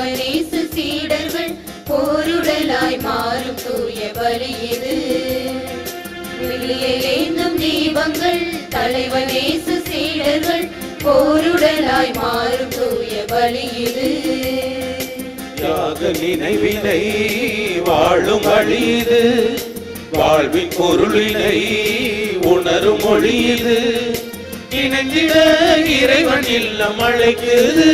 தலைவனேசு சீடர்கள் போருடலாய் மாறும் தூய பலி இது. விழியேந்தும் தீபங்கள் தலைவனேசு சீடர்கள் போருடலாய் மாறும் தூய பலி இது. யாக நினைவினை வாழும் வழி இது, வாழ்வின் பொருளினை உணரும் மொழி இது. இணைந்திட இறைவன் இல்லம் அழைக்குது.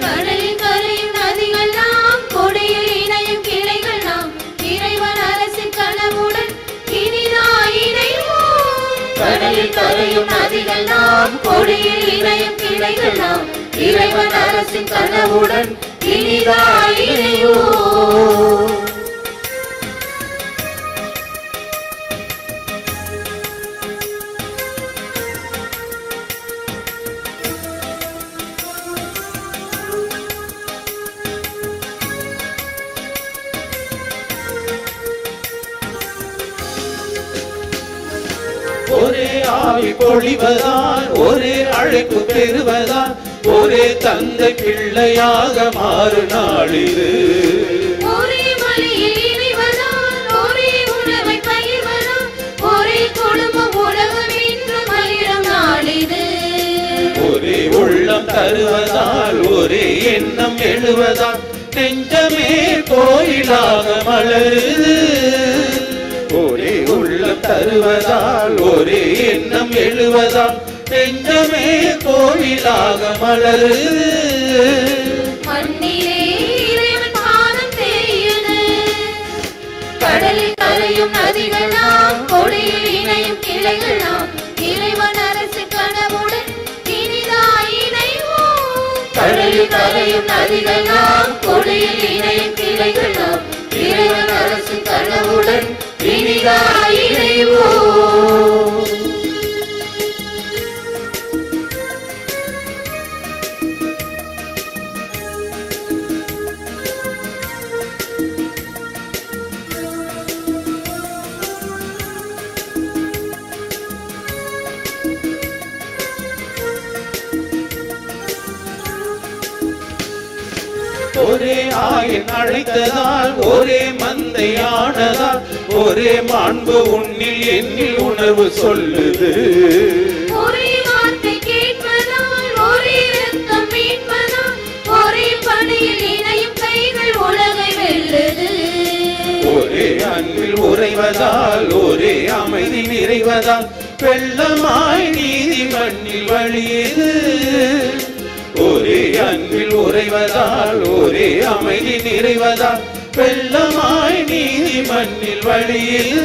கடலில் கரையும் நதிகள் நாம், கொடியில் இணையும் கிளைகள் நாம், இறைவன் அரசின் கனவுடன் இனிதாய் இணைவோம். கடலில் கரையும் நதிகள் நாம், கொடியில் இணையும் கிளைகள் நாம், இறைவன் அரசின் கனவுடன் இனிதாய் இணைவோம். ஒரே ஆவி பொழிவதால், ஒரே அழைப்பு பெறுவதால், ஒரே தந்தை பிள்ளையாக மாறு நாள் இது. ஒரே மலையில் இணைவதால், ஒரே உணவை பகிர்வதால், ஒரே குடும்பம் உலகம் என்று மகிழும் நாள் இது. ஒரே உள்ளம் தருவதால், ஒரே எண்ணம் எழுவதால், நெஞ்சமே கோயிலாக மலருது. ஒரே உள்ளம் தருவதால், ஒரே எண்ணம் எழுவதால், நெஞ்சமே கோயிலாக மலருது. மண்ணிலே இறைவன் பாதம் தெரியுது. கடலில் கரையும் நதிகள் நாம், கொடியில் இணையும் கிளைகள் நாம், இறைவன் அரசு கனவுடன் இனிதாய் இணைவோம். கடலில் கரையும் நதிகள் நாம், கொடியில் இணையும் கிளைகள் நாம், இறைவன் அரசு கனவுடன் இனிதாய் இணைவோம். ஒரே ஆயன் அழைத்ததால், ஒரே மந்தையானதால், ஒரே மாண்பு உன்னில் என்னில் உணர்வு சொல்லுது. ஒரே வார்த்தை கேட்பதால், ஒரே ரத்தம் மீட்பதால், ஒரே பணியில் இணையும் கைகள் உலகை வெல்லுது. ஒரே அன்பில் உறைவதால், ஒரே அமைதி நிறைவதால், வெள்ளமாய் நீதி மண்ணில் வழியுது. ஒரே அன்பில் உறைவதால், ஒரே அமைதி நிறைவதால், வெள்ளமாய் நீதி மண்ணில் வழியுது.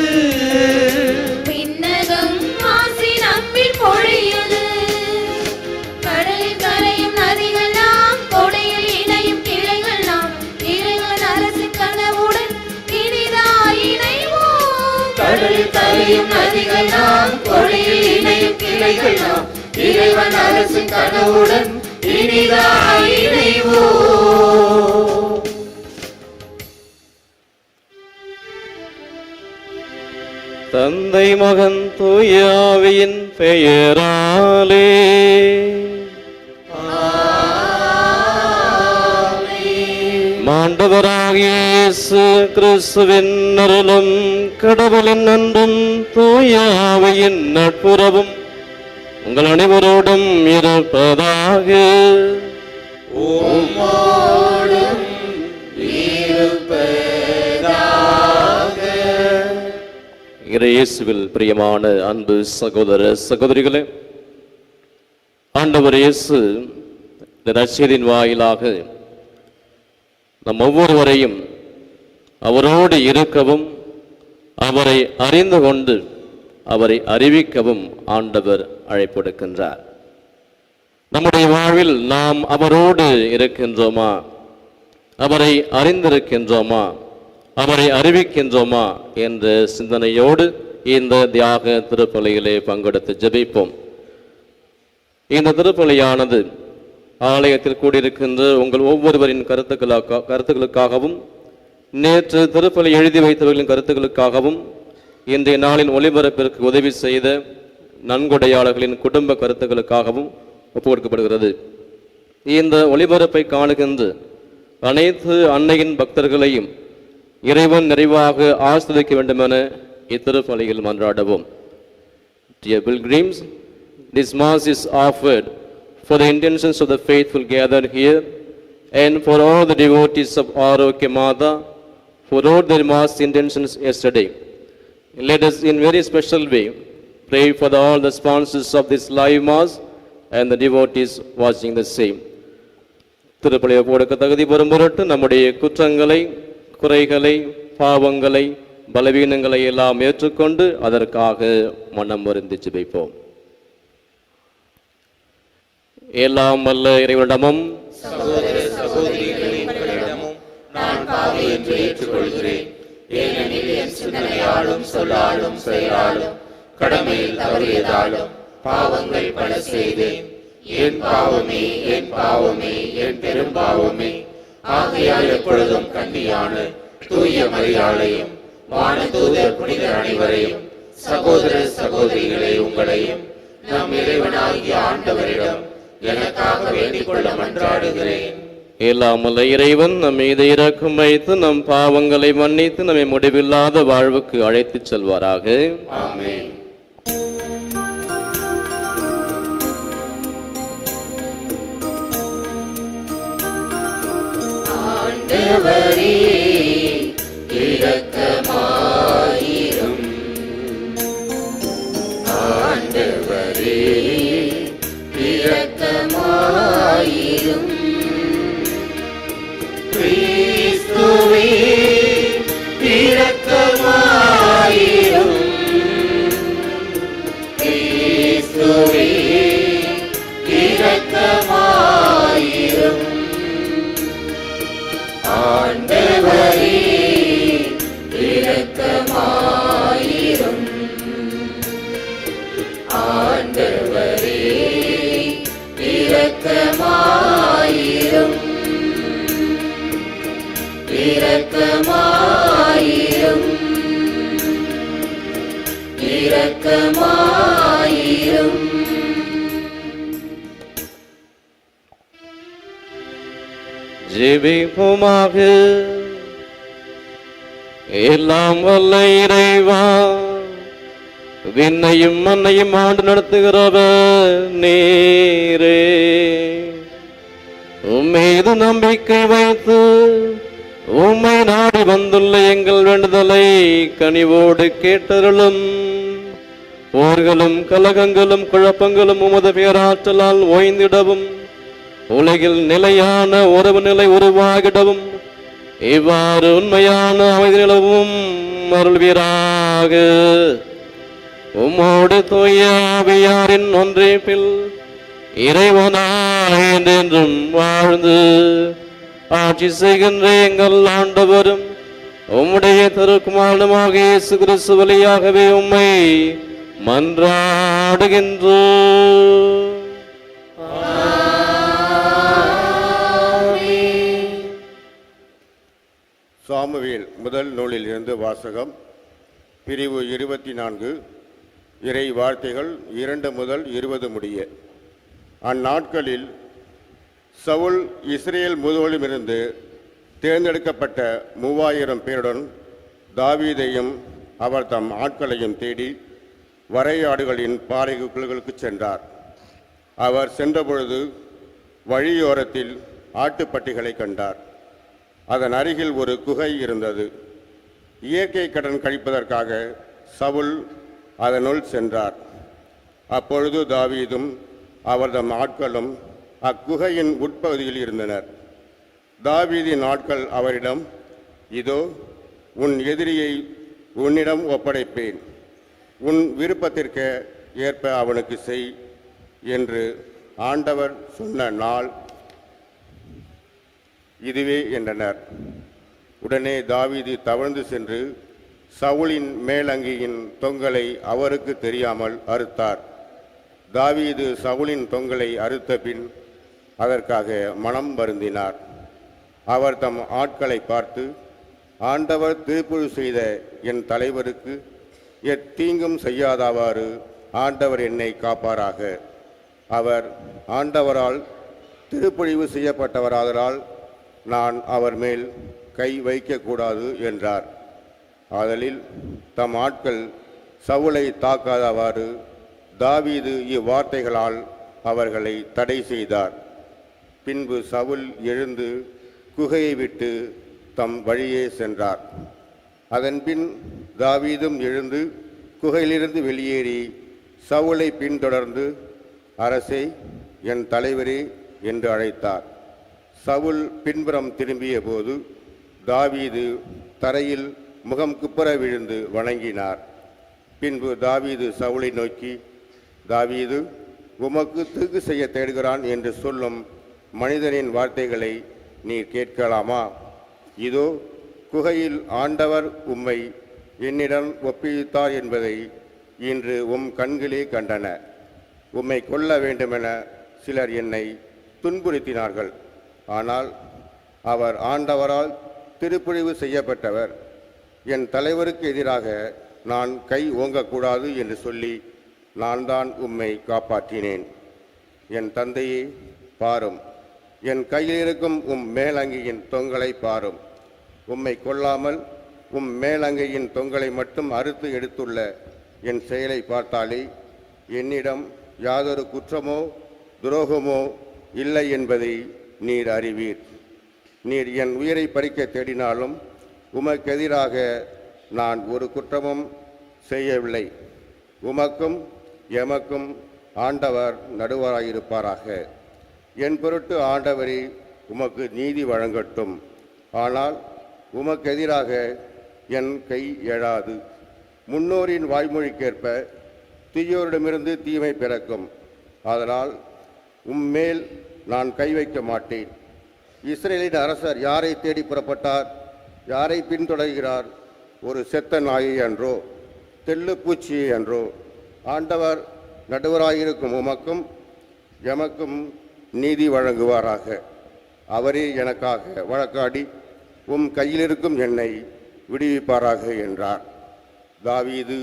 விண்ணகம் ஆசி நம்மில் பொழியுது. கடலில் கரையும் நதிகள் நாம், கொடையில் இணையும் கிளைகள் நாம், இறைவன் அரசு கனவுடன் இனிதாய் இணைவோம். கடலில் கரையும் நதிகள் நாம், கொடையில் இணையும் கிளைகள் நாம், இறைவன் அரசு கனவுடன் இனிதாய் இணைவோம். தந்தை மகன் தூய ஆவியின் பெயராலே ஆண்டவராகிய இயேசு கிறிஸ்துவின் அருளும் கடவுளின் அன்பும் தூய ஆவியின் நட்புறவும் உங்கள் அனைவரோடும் இருப்பதாக. இயேசுவில் பிரியமான அன்பு சகோதர சகோதரிகளே, ஆண்டவர் இயேசு இந்த நற்செய்தியின் வாயிலாக நம் ஒவ்வொருவரையும் அவரோடு இருக்கவும், அவரை அறிந்து கொண்டு அவரை அறிவிக்கவும் ஆண்டவர் அழைப்பெடுக்கின்றார். நம்முடைய வாழ்வில் நாம் அவரோடு இருக்கின்றோமா? அவரை அறிந்திருக்கின்றோமா? அவரை அறிவிக்கின்றோமா என்ற சிந்தனையோடு இந்த தியாக திருப்பலியிலே பங்கெடுத்து ஜெபிப்போம். இந்த திருப்பலியானது ஆலயத்தில் கூடியிருக்கின்ற உங்கள் ஒவ்வொருவரின் கருத்துக்களுக்காகவும், நேற்று திருப்பலி எழுதி வைத்தவர்களின் கருத்துக்களுக்காகவும், இன்றைய நாளின் ஒளிபரப்பிற்கு உதவி செய்த நன்கொடையாளர்களின் குடும்ப கருத்துக்களுக்காகவும் ஒப்புக்கொடுக்கப்படுகிறது. இந்த ஒளிபரப்பை காணுகின்ற அனைத்து அன்னையின் பக்தர்களையும் இறைவன் நிறைவாக ஆசிர்வதிக்க வேண்டுமென இத்திருப்பலியில் மன்றாடுவோம். Dear pilgrims, this Mass is offered for the intentions of the faithful gathered here and for all the devotees of Arokya Mata who wrote their Mass intentions yesterday. Let us in very special way pray for all the sponsors of this live Mass and the devotees watching the same. திருப்பலியை போடுக்க தகுதி பெறும் பொருட்டு நம்முடைய குற்றங்களை, குறைகளை, பாவங்களை, பலவீனங்களை எல்லாம் ஏற்றுக்கொண்டு அதற்காக மனம் வருந்தி ஜெபிப்போம். எல்லாம் வல்ல இறைவனிடமும் சகோதர சகோதரிகளிடமும் நான் பாவி என்று ஏற்றுக்கொள்கிறேன். ஏனெனில் என் சிந்தனையாலும் சொல்லாலும் செயலாலும் கடமையில் தவறியதாலும் பாவங்கள் பல செய்தேன். என் பாவமே, என் பாவமே, என் பெரும் பாவமே. ஆகையால் எப்பொழுதும் கன்னியான தூய மரியாளையும் வானதூதர் புனிதர் அனைவரையும் சகோதர சகோதரிகளை உங்களையும் நம் இறைவனாகிய ஆண்டவரிடம் எனக்காக வேண்டிக் கொள்ள மன்றாடுகிறேன். இல்லாமல் இறைவன் நம் மீது இரக்கம் வைத்து நம் பாவங்களை மன்னித்து நம்மை முடிவில்லாத வாழ்வுக்கு அழைத்துச் செல்வாராக. ஆமென். ஆண்டவரே இரக்கமாயிரும். ஆண்டவரே இரக்கமாயிரும். கிறிஸ்துவே இரக்கமாயிரும். கிறிஸ்துவே இரக்கமாயிரும். ஆண்டவரே இரக்கமாயிரும். ஆண்டவரே இரக்கமாயிரும். இரக்கமாயிரும். இரக்கமாயிரும். ஜெபிப்போமாக. எல்லாம் வல்ல இறைவா, விண்ணையும் மண்ணையும் ஆண்டு நடத்துகிறவர் நீரே. உம்மீது நம்பிக்கை வைத்து உம்மை நாடி வந்துள்ள எங்கள் வேண்டுதலை கனிவோடு கேட்டருளும். போர்களும் கலகங்களும் குழப்பங்களும் உமது பேராற்றலால் ஓய்ந்திடவும் உலகில் நிலையான உறவு நிலை உருவாகிடவும் இவ்வாறு உண்மையான அமைதி நிலவும் அருள்வீராக. உம்மோடு தூய ஆவியாரின் ஒன்றிப்பில் இறைவனாய் என்றென்றும் வாழ்ந்து ஆட்சி செய்கின்ற எங்கள் ஆண்டவரும் உம்முடைய திருக்குமாரனுமாக இயேசு கிறிஸ்து வழியாகவே உம்மை மன்றாடுகின்றோம். சாமுவேல் முதல் நூலில் இருந்து வாசகம். பிரிவு 24. இறை வார்த்தைகள் 2 முதல் 20 முடிய. அந்நாட்களில் சவுல் இஸ்ரேல் முழுவதுமிருந்து தேர்ந்தெடுக்கப்பட்ட 3000 பேருடன் தாவீதையும் அவர் தம் ஆட்களையும் தேடி வரையாடுகளின் பாறைகளுக்கு சென்றார். அவர் சென்றபொழுது வழியோரத்தில் ஆட்டுப்பட்டிகளை கண்டார். அதன் அருகில் ஒரு குகை இருந்தது. இயற்கை கடன் கழிப்பதற்காக சவுல் அதனுள் சென்றார். அப்பொழுது தாவீதும் அவர்தம் ஆட்களும் அக்குகையின் உட்பகுதியில் இருந்தனர். தாவீதின் ஆட்கள் அவரிடம், இதோ உன் எதிரியை உன்னிடம் ஒப்படைப்பேன், உன் விருப்பத்திற்கு ஏற்ப அவனுக்கு செய் என்று ஆண்டவர் சொன்ன நாள் இதுவே என்றனர். உடனே தாவீது தவழ்ந்து சென்று சவுலின் மேலங்கியின் தொங்கலை அவருக்கு தெரியாமல் அறுத்தார். தாவீது சவுலின் தொங்கலை அறுத்த பின் அதற்காக மனம் வருந்தினார். அவர் தம் ஆட்களை பார்த்து, ஆண்டவர் திருப்புழு செய்த என் தலைவருக்கு எத்தீங்கும் செய்யாதவாறு ஆண்டவர் என்னை காப்பாராக. அவர் ஆண்டவரால் திருப்பொழிவு செய்யப்பட்டவராதலால் நான் அவர் மேல் கை வைக்கக்கூடாது என்றார். ஆதலில் தம் ஆட்கள் சவுலை தாக்காதவாறு தாவீது இவ்வார்த்தைகளால் அவர்களை தடை செய்தார். பின்பு சவுல் எழுந்து குகையை விட்டு தம் வழியே சென்றார். அதன்பின் தாவீதும் எழுந்து குகையிலிருந்து வெளியேறி சவுலை பின்தொடர்ந்து, அரசே, என் தலைவரே என்று அழைத்தார். சவுல் பின்புறம் திரும்பிய போது தாவீது தரையில் முகம் குப்புற விழுந்து வணங்கினார். பின்பு தாவீது சவுலை நோக்கி, தாவீது, உமக்கு தீங்கு செய்ய தேடுகிறான் என்று சொல்லும் மனிதனின் வார்த்தைகளை நீர் கேட்கலாமா? இதோ, குகையில் ஆண்டவர் உம்மை என்னிடம் ஒப்புவித்தார் என்பதை இன்று உம் கண்களே கண்டன. உம்மை கொல்ல வேண்டுமென சிலர் என்னை துன்புறுத்தினார்கள். ஆனால் அவர் ஆண்டவரால் திருப்பொழிவு செய்யப்பட்டவர். என் தலைவருக்கு எதிராக நான் கை ஓங்கக்கூடாது என்று சொல்லி நான் தான் உம்மை காப்பாற்றினேன். என் தந்தையே, பாரும், என் கையில் இருக்கும் உம் மேலங்கியின் தொங்கலை பாரும். உம்மை கொல்லாமல் உம் மேலங்கையின் தொங்கலை மட்டும் அறுத்து எடுத்துள்ள என் செயலை பார்த்தாலே என்னிடம் யாதொரு குற்றமோ துரோகமோ இல்லை என்பதை நீர் அறிவீர். நீர் என் உயிரை பறிக்க தேடினாலும் உமக்கெதிராக நான் ஒரு குற்றமும் செய்யவில்லை. உமக்கும் எமக்கும் ஆண்டவர் நடுவராயிருப்பாராக. என் பொருட்டு ஆண்டவரே உமக்கு நீதி வழங்கட்டும். ஆனால் உமக்கெதிராக என் கை எழாது. முன்னோரின் வாய்மொழிக்கேற்ப தீயோரிடமிருந்து தீமை பிறக்கும். அதனால் உம்மேல் நான் கை வைக்க மாட்டேன். இஸ்ரேலின் அரசர் யாரை தேடி புறப்பட்டார்? யாரை பின்தொடர்கிறார்? ஒரு செத்த நாயை அன்றோ, தெள்ளு பூச்சியை அன்றோ? ஆண்டவர் நடுவராயிருக்கும் உமக்கும் எமக்கும் நீதி வழங்குவாராக. அவரே எனக்காக வழக்காடி உம் கையிலிருக்கும் என்னை விடுவிப்பாராக என்றார். தாவீது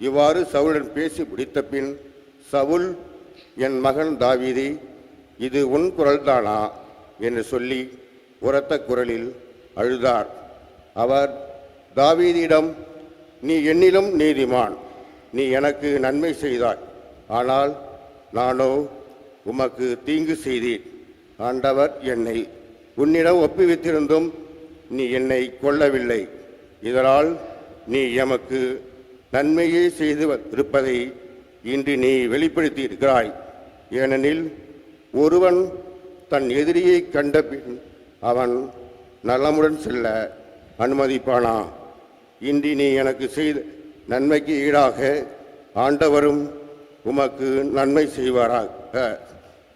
இவ்வாறு சவுலுடன் பேசி முடித்த பின், சவுல், என் மகன் தாவீதே, இது உன் குரல்தானா என்று சொல்லி உரத்த குரலில் அழுதார். அவர் தாவீதிடம், நீ என்னிலும் நீதிமான், நீ எனக்கு நன்மை செய்தாய், ஆனால் நானோ உமக்கு தீங்கு செய்தேன். ஆண்டவர் என்னை உன்னிடம் ஒப்புவித்திருந்தும் நீ என்னை கொல்லவில்லை. இதனால் நீ எமக்கு நன்மையே செய்து இருப்பதை இன்று நீ வெளிப்படுத்தி இருக்கிறாய். ஏனெனில் ஒருவன் தன் எதிரியை கண்ட பின் அவன் நலமுடன் செல்ல அனுமதிப்பானா? இன்று நீ எனக்கு செய்த நன்மைக்கு ஈடாக ஆண்டவரும் உமக்கு நன்மை செய்வாராக.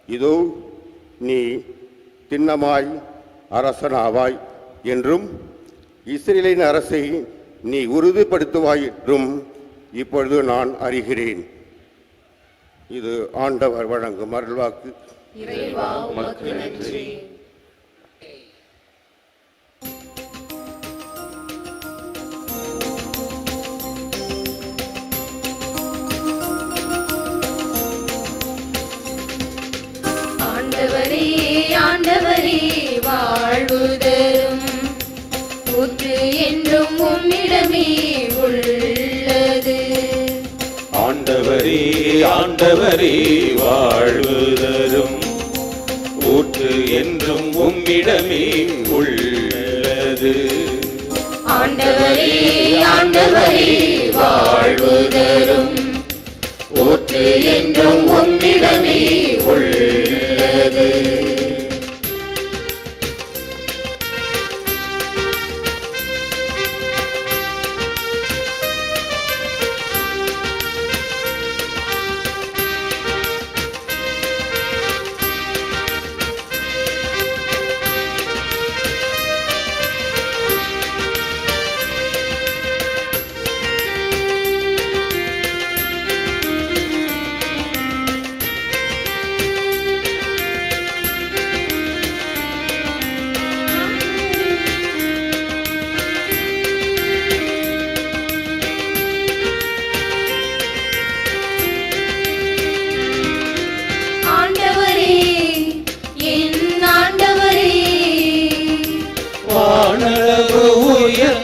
இதோ, நீ திண்ணமாய் அரசனாவாய் என்றும் இஸ்ரேலின் அரசை நீ உறுதிப்படுத்துவாய் என்றும் இப்பொழுது நான் அறிகிறேன். இது ஆண்டவர் வழங்கும் அருள்வாக்கு. இறைவா, உமக்கு நன்றி. ஆண்டவரே, ஆண்டவரே, வாழ்வு தரும் ஊற்று என்றும் உம்மிடமே உள்ளது. ஆண்டவரே, ஆண்டவரே, வாழ்வு தரும் ஊற்று என்றும் உம்மிடமே உள்ளது. ஆண்டவரே, ஆண்டவரே, வாழ்வு தரும் ஊற்று என்றும் உம்மிடமே உள்ளது.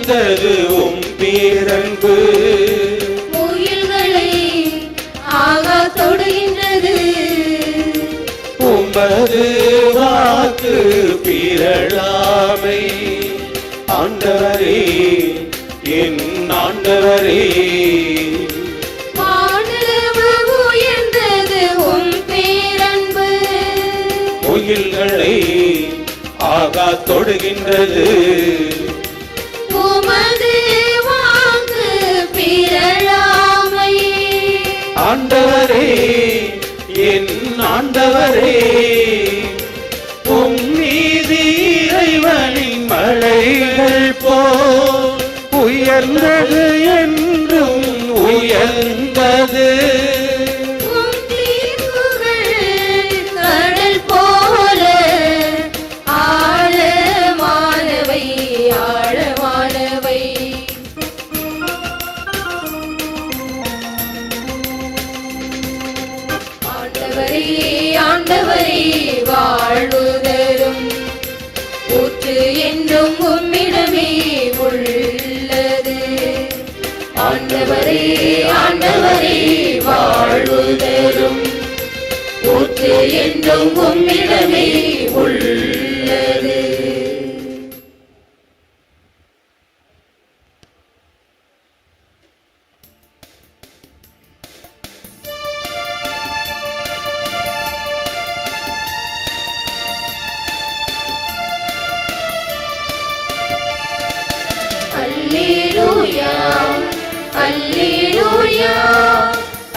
உயர்ந்தது உம் பேரன்பு. முயல்களை ஆகா தொடுகின்றது. உமது வாக்கு பிறழாமை. ஆண்டவரே என் ஆண்டவரே, வானளவு உயர்ந்தது உம் பேரன்பு. முயல்களை ஆகா தொடுகின்றது. உமது வாக்கு பிறழாமை. ஆண்டவரே என் ஆண்டவரே, உம் நீதி இறைவனின் மழைகள் போல் உயர்ந்தது என்றும் உயர்ந்தது. உம் தீர்ப்புகள் கடல் போல ஆழமானவை ஆழமானவை. ஆண்டவரே ஆண்டவரே வாழ்வு தரும் ஊற்று என்றும் உம்மிடமே உள்ளது. ஆண்டவரே ஆண்டவரே வாழ்வு தரும் ஊற்று என்றும் உம்மிடமே உள்ளது. அல்லேலூயா அல்லேலூயா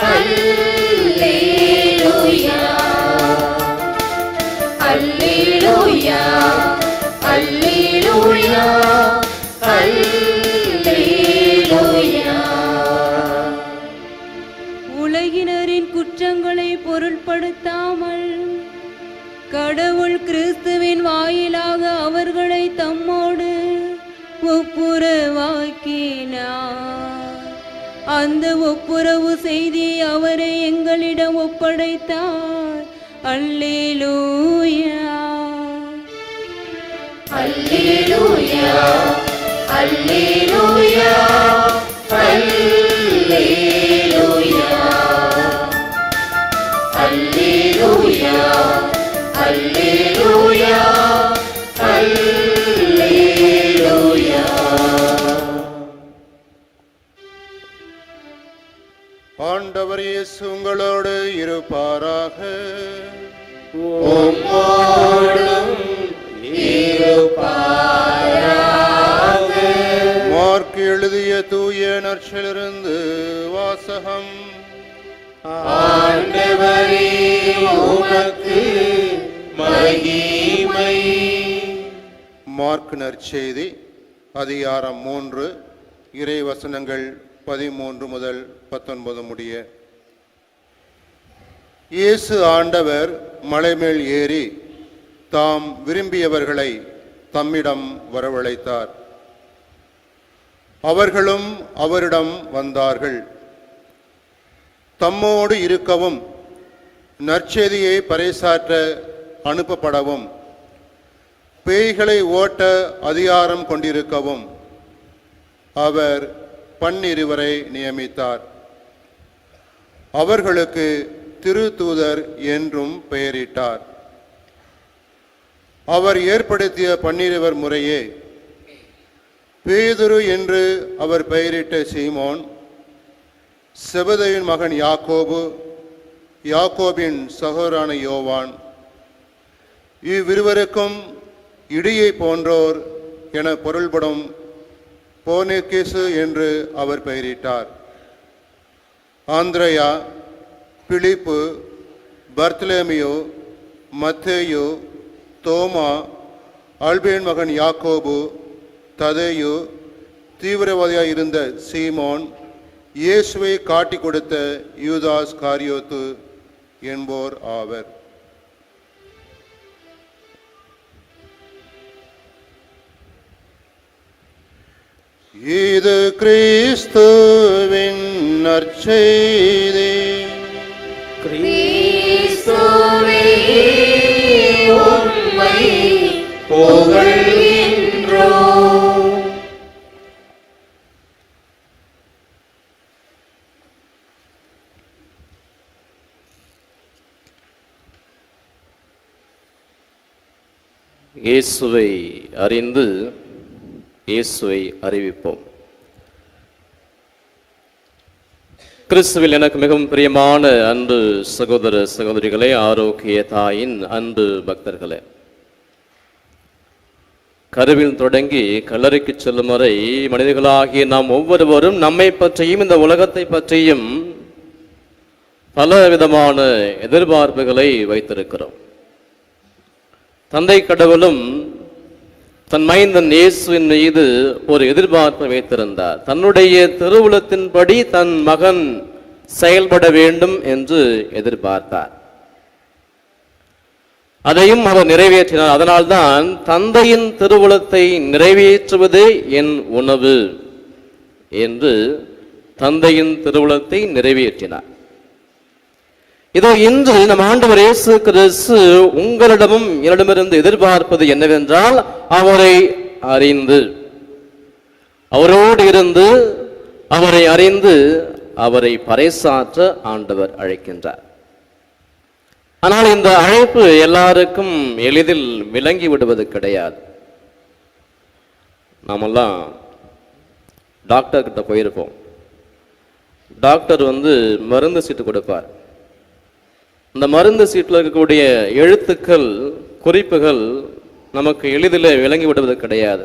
அல்லேலூயா அல்லேலூயா அல்லேலூயா அல்லேலூயா. உலகினரின் குற்றங்களை பொருட்படுத்தாமல் கடவுள் கிறிஸ்துவின் வாயிலாக அவர்களை தம்மோடு ஒப்புரவாக்கினார். அந்த ஒப்புரவு செய்தியை அவரை எங்களிடம் ஒப்படைத்தார். அல்லேலூயா அல்லேலூயா அல்லேலூயா அல்லேலூயா அல்லேலூயா அல்லேலூயா அல்லேலூயா. ஆண்டவர் இயேசு உங்களோடு இருப்பாராக. மார்க் எழுதிய தூய நற்செயலிலிருந்து வாசகம். ஆண்டவரே உமக்கு மகிமை. மார்க் நற்செய்தி அதிகாரம் 3 இறை வசனங்கள் 13 முதல் 19 முடிய. இயேசு ஆண்டவர் மலைமேல் ஏறி தாம் விரும்பியவர்களை தம்மிடம் வரவழைத்தார். அவர்களும் அவரிடம் வந்தார்கள். தம்மோடு இருக்கவும் நற்செய்தியை பறைசாற்ற அனுப்பப்படவும் பேய்களை ஓட்ட அதிகாரம் கொண்டிருக்கவும் அவர் 12 நியமித்தார். அவர்களுக்கு திருத்தூதர் என்றும் பெயரிட்டார். அவர் ஏற்படுத்திய 12 முறையே பேதுரு என்று அவர் பெயரிட்ட சீமோன், செபதேயின் மகன் யாக்கோபு, யாக்கோபின் சகோதரனான யோவான், இவ்விருவருக்கும் இடியை போன்றோர் என பொருள்படும் போனேக்கேசு என்று அவர் பெயரிட்டார். ஆந்திரேயா, பிலிப்பு, பர்த்தலேமியோ, மத்தேயு, தோமா, அல்பேன் மகன் யாக்கோபு, ததேயு, தீவிரவாதியாய் இருந்த சீமோன், இயேசுவை காட்டிக் கொடுத்த யூதாஸ் காரியோத்து என்போர் ஆவர். இது கிறிஸ்துவின் நற்செய்தி. கிறிஸ்துவே உம்மை புகழ்கின்றோம். இயேசுவை அறிந்து இயேசுவை அறிவிப்போம். கிறிஸ்துவில் எனக்கு மிகவும் பிரியமான அன்பு சகோதர சகோதரிகளே, ஆரோக்கிய தாயின் அன்பு பக்தர்களே, கருவில் தொடங்கி கல்லறைக்கு செல்லும் வரை மனிதர்களாகிய நாம் ஒவ்வொருவரும் நம்மை பற்றியும் இந்த உலகத்தை பற்றியும் பல விதமான எதிர்பார்ப்புகளை வைத்திருக்கிறோம். தந்தை கடவுளும் தன் மைந்தன் இயேசுவின் மீது ஒரு எதிர்பார்ப்பை வைத்திருந்தார். தன்னுடைய திருவுளத்தின்படி தன் மகன் செயல்பட வேண்டும் என்று எதிர்பார்த்தார். அதையும் அவர் நிறைவேற்றினார். அதனால்தான் தந்தையின் திருவுளத்தை நிறைவேற்றுவதே என் உணவு என்று தந்தையின் திருவுளத்தை நிறைவேற்றினார். இதோ இன்று நம் ஆண்டவர் இயேசு கிறிஸ்து உங்களிடமும் என்னிடமிருந்து எதிர்பார்ப்பது என்னவென்றால், அவரை அறிந்து, அவரோடு இருந்து, அவரை அறிந்து அவரை பறைசாற்ற ஆண்டவர் அழைக்கின்றார். ஆனால் இந்த அழைப்பு எல்லாருக்கும் எளிதில் விளங்கி விடுவது கிடையாது. நாமெல்லாம் டாக்டர் கிட்ட போயிருப்போம். டாக்டர் மருந்து சீட்டு கொடுப்பார். இந்த மருந்து சீட்டில் இருக்கக்கூடிய எழுத்துக்கள், குறிப்புகள் நமக்கு எளிதில் விளங்கி விடுவது கிடையாது.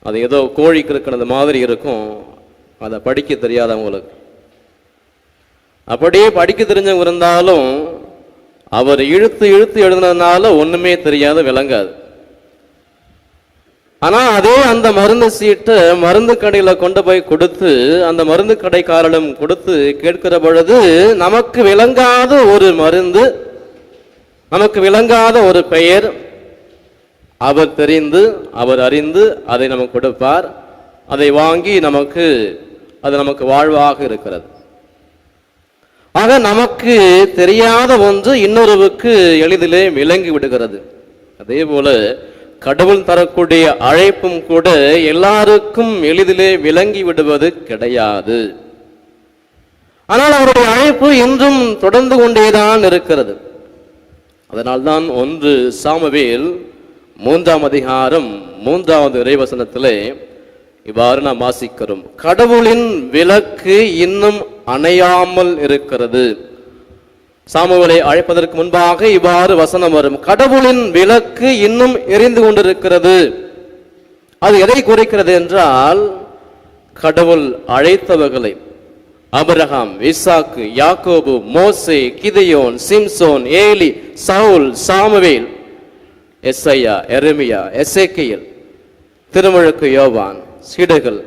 அது ஏதோ கோழிக்கு இருக்கிறது மாதிரி இருக்கும், அதை படிக்க தெரியாதவங்களுக்கு. அப்படியே படிக்க தெரிஞ்சவங்க இருந்தாலும் அவர் இழுத்து இழுத்து எழுதுனதுனால ஒண்ணுமே தெரியாத விளங்காது. ஆனா அதே அந்த மருந்து சீட்டை மருந்து கடையில கொண்டு போய் கொடுத்து அந்த மருந்து கடைக்காரரிடம் கொடுத்து கேட்கிற பொழுது நமக்கு விளங்காத ஒரு மருந்து, நமக்கு விளங்காத ஒரு பெயர் அவர் தெரிந்து, அவர் அறிந்து அதை நமக்கு கொடுப்பார். அதை வாங்கி அது நமக்கு வாழ்வாக இருக்கிறது. ஆக நமக்கு தெரியாத ஒன்று இன்னொருவுக்கு எளிதிலே விளங்கி விடுகிறது. அதே போல கடவுள் தரக்கூடிய அழைப்பும் கூட எல்லாருக்கும் எளிதிலே விளங்கி விடுவது கிடையாது. ஆனால் அவருடைய அழைப்பு இன்றும் தொடர்ந்து கொண்டேதான் இருக்கிறது. அதனால்தான் 1 சாமுவேல் 3ஆம் அதிகாரம் 3வது இறைவசனத்திலே இவ்வாறு நாம் வாசிக்கிறோம். கடவுளின் விளக்கு இன்னும் அணையாமல் இருக்கிறது. சாமுவேலை அழைப்பதற்கு முன்பாக இவ்வாறு வசனம் வரும். கடவுளின் விளக்கு இன்னும் எரிந்து கொண்டிருக்கிறது. அது எதை குறிக்கிறது என்றால், கடவுள் அழைத்தவர்களை, ஆபிரகாம், ஈசாக்கு, யாக்கோபு, மோசே, கிதியோன், சிம்சோன், ஏலி, சவுல், சாமுவேல், எஸ்ஐயா, எரேமியா, எசேக்கியேல், திருமுழுக்கு யோவான், சீடர்கள்